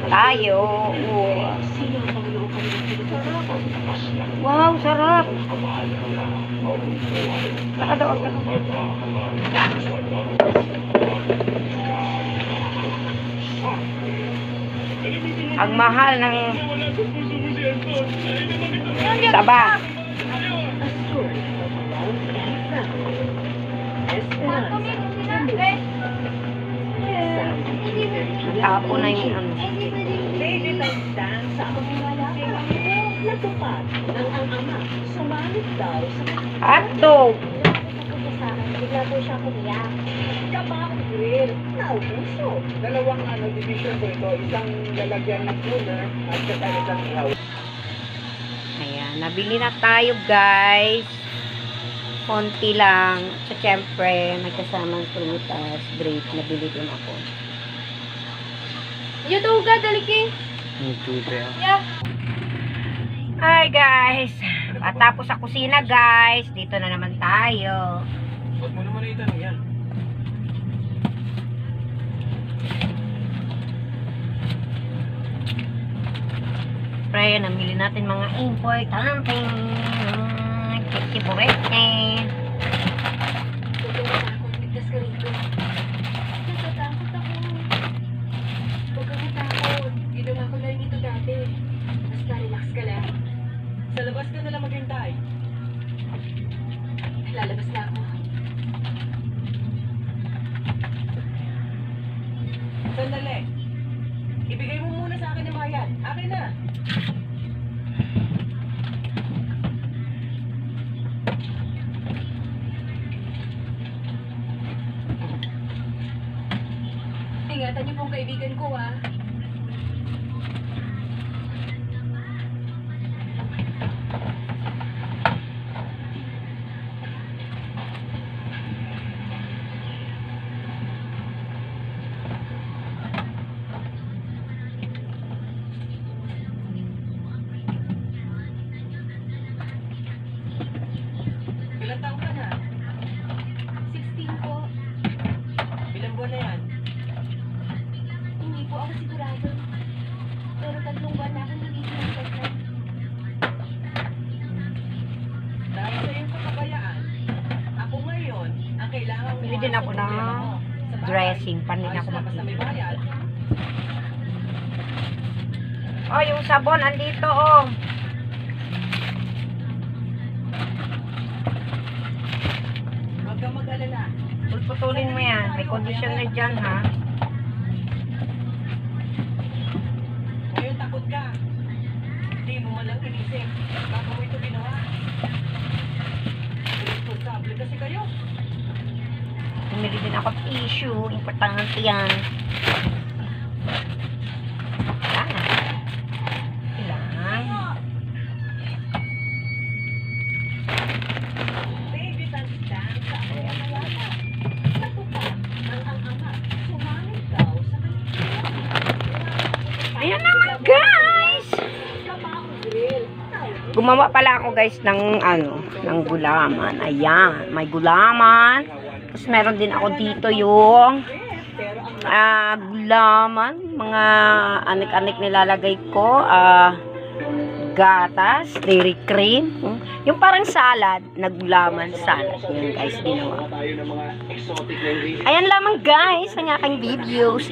tayo. Wow, sarap. Nakadoon ka. Ang mahal ng saba. Tapo na yung ano. Hotdog. Bigla po siya kumiyak. Kabakong grill. Naubuso. Dalawang division ko ito. Isang lalagyan ng cooler at saka isang ihaw. Ayan, nabili na tayo guys. Konti lang. So, syempre, may kasamang prutas, grape, nabili din ako. YouTube, daliki. YouTube ya. Yeah. Hi guys. Patapos sa kusina guys. Dito na naman tayo. Huwag mo naman itanong yan. Pre, namili natin mga importanteng kikiburete. Ligtas ka rito. Natatakot ako. Huwag kang matakot. Ginawa ko na rin ito dati. Basta relax ka lang. Sa labas ka na lang maghintay. Lalabas na ako. Sandali. Ibigay mo muna sa akin yung bayad. Akin na. Ingatan niyo pong kaibigan ko, ah. Ilang taon ka na? 16 po. Ilang buwan na yan? Hindi po ako sigurado. Pero 3 buwan na akong hindi sinasaktan. Dahil sa iyong kapabayaan, ako ngayon ang kailangan mo. Bili din ako ng dressing. Panin ako Basta may makikita. bayad. Oh, yung sabon andito oh. Huwag kang mag-alala. Putulin mo yan. May conditioner dyan ha. Ngayon takot ka. Hindi mo man lang inisip. Baka mo ito ginawa. Responsable kasi kayo. Bumili din ako tissue. Importante yan. Sana. Kailangan. Baby, tandaan sa ako ang malala. Natupad ang ama. Sumanib daw sa kanyang. Ayan naman guys. Kabakong grill. Gumawa pala ako guys ng ng gulaman. Ayan, may gulaman. Tapos meron din ako dito yung gulaman, mga anik-anik nilalagay ko, gatas, dairy cream, yung parang salad, na gulaman salad. Yun guys, ginawa. Tayo ng mga exotic na ingredients. Ayan lamang guys ang aking videos.